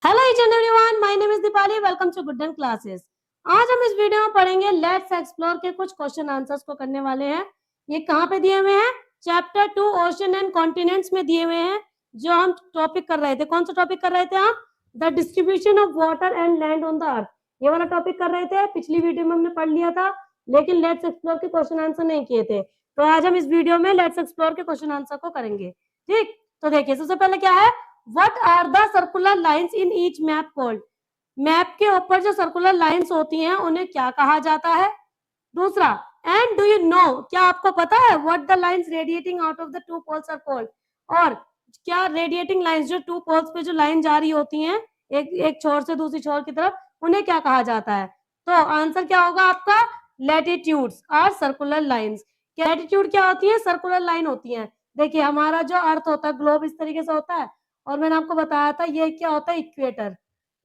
Hello each and everyone, my name is Deepali. Welcome to good classes. आज हम इस video में पढ़ेंगे लेट्स एक्सप्लोर के कुछ क्वेश्चन आंसर्स को करने वाले हैं. ये कहाँ पे दिए हुए हैं? चैप्टर 2 ओशन एंड कॉन्टिनेंट्स में दिए हुए हैं. जो हम टॉपिक कर रहे थे, कौन सा टॉपिक कर रहे थे हम? The distribution of water and land on the earth. ये वाला टॉपिक कर रहे थे. पिछली वीडियो में हमने पढ़ लिया था, लेकिन लेट्स एक्सप्लोर के क्वेश्चन आंसर नहीं किए थे. तो आज हम इस वीडियो में लेट्स एक्सप्लोर के क्वेश्चन आंसर को करेंगे. ठीक, तो देखिए सबसे पहले क्या है, What are the circular lines in each map called? Map के ऊपर जो सर्कुलर लाइंस होती हैं उन्हें क्या कहा जाता है? दूसरा, एंड डू यू नो, क्या आपको पता है what the lines radiating out of the two poles are called? और क्या रेडिएटिंग लाइंस जो टू पोल्स पे जो लाइन जारी होती हैं एक छोर से दूसरी छोर की तरफ, उन्हें क्या कहा जाता है? तो आंसर क्या होगा आपका? Latitudes are circular lines. Latitude क्या होती है? सर्कुलर लाइन होती है. देखिए हमारा जो अर्थ होता है, ग्लोब इस तरीके से होता है, और मैंने आपको बताया था ये क्या होता है? इक्वेटर.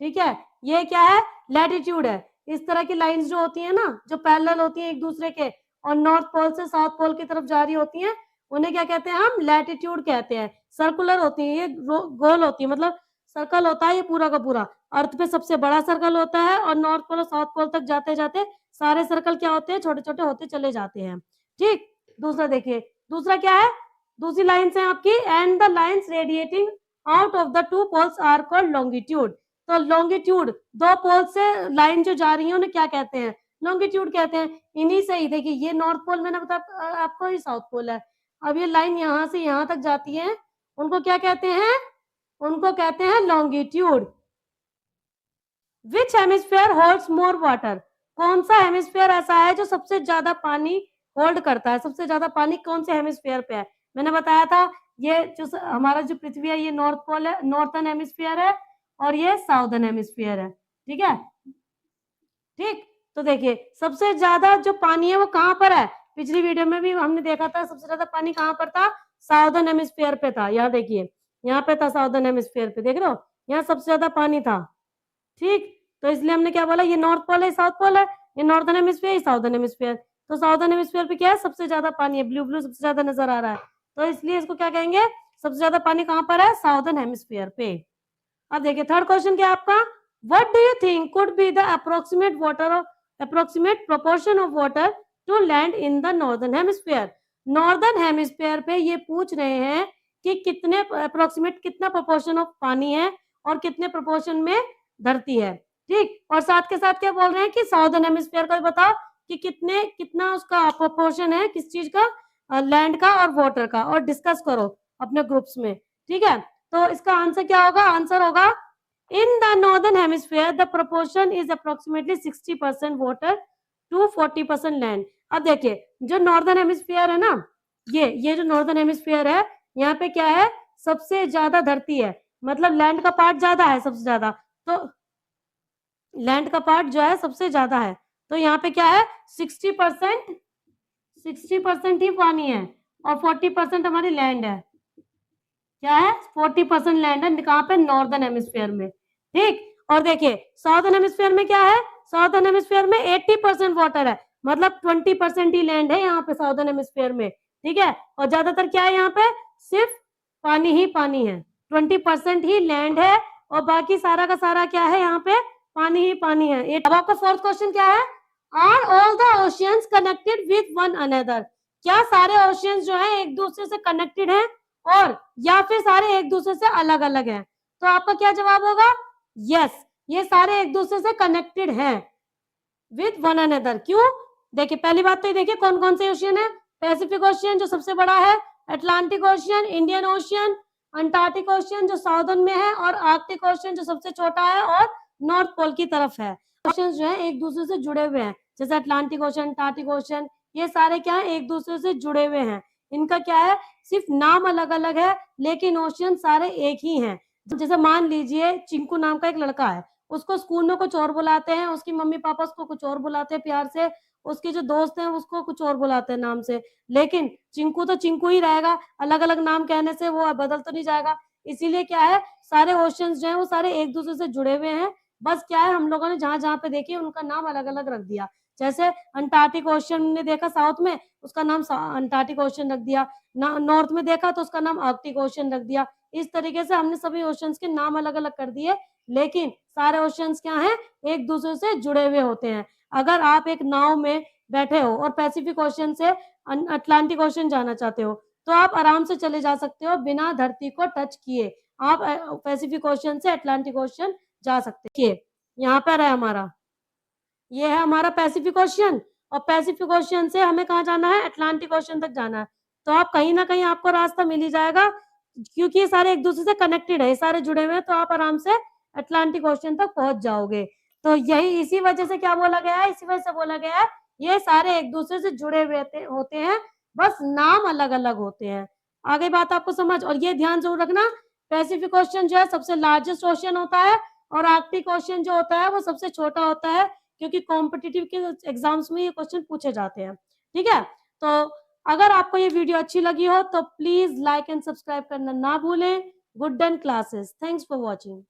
ठीक है, ये क्या है? लैटिट्यूड है. इस तरह की लाइंस जो होती है ना, जो पैरेलल होती है एक दूसरे के और नॉर्थ पोल से साउथ पोल की तरफ जारी होती हैं, उन्हें क्या कहते हैं? हम लैटिट्यूड कहते हैं. सर्कुलर होती है, ये गोल होती है, मतलब सर्कल होता है ये पूरा का पूरा. अर्थ पे सबसे बड़ा सर्कल होता है और नॉर्थ पोल और साउथ पोल तक जाते जाते सारे सर्कल क्या होते हैं? छोटे छोटे होते चले जाते हैं. ठीक, दूसरा देखिए, दूसरा क्या है? दूसरी लाइन्स है आपकी, and the lines radiating out of the two poles are called longitude. तो लॉन्गिट्यूड, दो पोल से लाइन जो जा रही है उन्हें क्या कहते हैं? लॉन्गिट्यूड कहते हैं. इन्हीं से ही देखिए, ये नॉर्थ पोल मैंने बताया आपको, ये साउथ पोल है. अब ये लाइन यहाँ से यहाँ तक जाती है, उनको क्या कहते हैं? उनको कहते हैं लॉन्गिट्यूड. विच हेमिस्फीयर होल्ड्स मोर वाटर? कौन सा हेमिस्फीयर ऐसा है जो सबसे ज्यादा पानी होल्ड करता है? सबसे ज्यादा पानी कौन से हेमिस्फीयर पे है? मैंने बताया था, ये जो हमारा जो पृथ्वी है ये नॉर्थ पोल है, नॉर्थर्न हेमिस्फीयर है, और ये साउदर्न हेमिस्फीयर है. ठीक है, ठीक. तो देखिए सबसे ज्यादा जो पानी है वो कहाँ पर है? पिछली वीडियो में भी हमने देखा था, सबसे ज्यादा पानी कहाँ पर था? साउदर्न हेमिस्फीयर पे था. यहाँ देखिए, यहाँ पे था साउदर्न हेमिस्फीयर पे, देख रहे हो, यहाँ सबसे ज्यादा पानी था. ठीक, तो इसलिए हमने क्या बोला, ये नॉर्थ पोल है, साउथ पोल है, ये नॉर्थर्न हेमिस्फीयर, साउदर्न हेमिस्फीयर. तो साउदर्न हेमिस्फीयर पे क्या है? सबसे ज्यादा पानी है, ब्लू ब्लू सबसे ज्यादा नजर आ रहा है, तो इसलिए इसको क्या कहेंगे? सबसे ज्यादा पानी कहाँ पर है? साउदर्न हेमिस्फीयर पे. अब देखिए थर्ड क्वेश्चन क्या आपका? What do you think could be the approximate proportion of water to land in the northern hemisphere? Northern hemisphere पे ये पूछ रहे हैं कि कितने अप्रोक्सीमेट, कितना प्रोपोर्शन ऑफ पानी है और कितने प्रोपोर्शन में धरती है. ठीक, और साथ के साथ क्या बोल रहे हैं कि साउदर्न हेमिस्फीयर का भी बताओ कि कितना उसका प्रोपोर्शन है, किस चीज का? लैंड का और वाटर का, और डिस्कस करो अपने ग्रुप्स में. ठीक है, तो इसका आंसर क्या होगा? आंसर होगा, in the northern hemisphere the proportion is approximately 60% water to 40% land. अब देखिए जो नॉर्दर्न हेमिस्फीयर है ना, ये जो नॉर्दर्न हेमिस्फीयर है, यहाँ पे क्या है? सबसे ज्यादा धरती है, मतलब लैंड का पार्ट ज्यादा है, सबसे ज्यादा. तो लैंड का पार्ट जो है सबसे ज्यादा है, तो यहाँ पे क्या है? 60% ही पानी है और 40% हमारी लैंड है. क्या है? 40% लैंड है. कहाँ पे? नॉर्दर्न हेमिस्फीयर में. ठीक, और देखिए साउदर्न हेमिस्फीयर में क्या है? साउदर्न हेमिस्फीयर में 80% वाटर है, मतलब 20% ही लैंड है यहाँ पे साउदर्न हेमिस्फीयर में. ठीक है, और ज्यादातर क्या है यहाँ पे? सिर्फ पानी ही पानी है. 20% ही लैंड है और बाकी सारा का सारा क्या है? यहाँ पे पानी ही पानी है. अब आपका फोर्थ क्वेश्चन क्या है? Are all the oceans connected with one another? क्या सारे ओशियंस जो है एक दूसरे से कनेक्टेड है, और या फिर सारे एक दूसरे से अलग अलग हैं? तो आपका क्या जवाब होगा? यस, ये सारे एक दूसरे से कनेक्टेड हैं विद वन अनदर. क्यों? देखिए पहली बात तो ये देखिए कौन कौन से ओशियन है. पैसिफिक ओशियन जो सबसे बड़ा है, Atlantic ocean, Indian ocean, Antarctic ocean जो साउदर्न में है, और आर्कटिक ओशियन जो सबसे छोटा है और नॉर्थ पोल की तरफ है. ओशियन जो है एक दूसरे से जुड़े हुए हैं, जैसे अटलांटिक ओशियन, अंटार्कटिक ओशियन, ये सारे क्या है? एक दूसरे से जुड़े हुए हैं. इनका क्या है? सिर्फ नाम अलग अलग है, लेकिन ओशियन सारे एक ही हैं. जैसे मान लीजिए चिंकू नाम का एक लड़का है, उसको स्कूल में कुछ और बुलाते हैं, उसकी मम्मी पापा उसको कुछ और बुलाते हैं प्यार से, उसके जो दोस्त हैं उसको कुछ और बुलाते हैं नाम से, लेकिन चिंकू तो चिंकू ही रहेगा. अलग अलग नाम कहने से वो बदल तो नहीं जाएगा. इसीलिए क्या है, सारे ओशियंस जो है वो सारे एक दूसरे से जुड़े हुए हैं. बस क्या है, हम लोगों ने जहां जहां पे देखे उनका नाम अलग अलग रख दिया. जैसे अंटार्कटिक ओशियन ने देखा साउथ में, उसका नाम अंटार्कटिक ओशियन रख दिया. नॉर्थ में देखा तो उसका नाम आर्कटिक ओशियन रख दिया. इस तरीके से हमने सभी ओशंस के नाम अलग अलग कर दिए, लेकिन सारे ओशंस क्या हैं, एक दूसरे से जुड़े हुए होते हैं। अगर आप एक नाव में बैठे हो और पैसिफिक ओशन से अटलांटिक ओशन जाना चाहते हो, तो आप आराम से चले जा सकते हो बिना धरती को टच किए। आप पैसिफिक ओशन से अटलांटिक ओशन जा सकते हैं। यहाँ पर है हमारा, ये है हमारा पैसिफिक ओशन, और पैसिफिक ओशन से हमें कहाँ जाना है, अटलांटिक ओशन तक जाना है। तो आप कहीं ना कहीं आपको रास्ता मिल ही जाएगा, क्योंकि ये सारे एक दूसरे से कनेक्टेड है, ये सारे जुड़े हुए हैं, तो आप आराम से अटलांटिक ओशन तक पहुंच जाओगे। तो यही इसी वजह से क्या बोला गया है, इसी वजह से बोला गया है ये सारे एक दूसरे से जुड़े हुए होते हैं, बस नाम अलग अलग होते हैं। आगे बात आपको समझ, और ये ध्यान जरूर रखना, पैसिफिक ओशन जो है सबसे लार्जेस्ट ओशन होता है, और आर्कटिक ओशन जो होता है वो सबसे छोटा होता है, क्योंकि कॉम्पिटिटिव के एग्जाम्स में ये क्वेश्चन पूछे जाते हैं। ठीक है, तो अगर आपको ये वीडियो अच्छी लगी हो तो प्लीज लाइक एंड सब्सक्राइब करना ना भूलें। Good done classes, thanks for watching.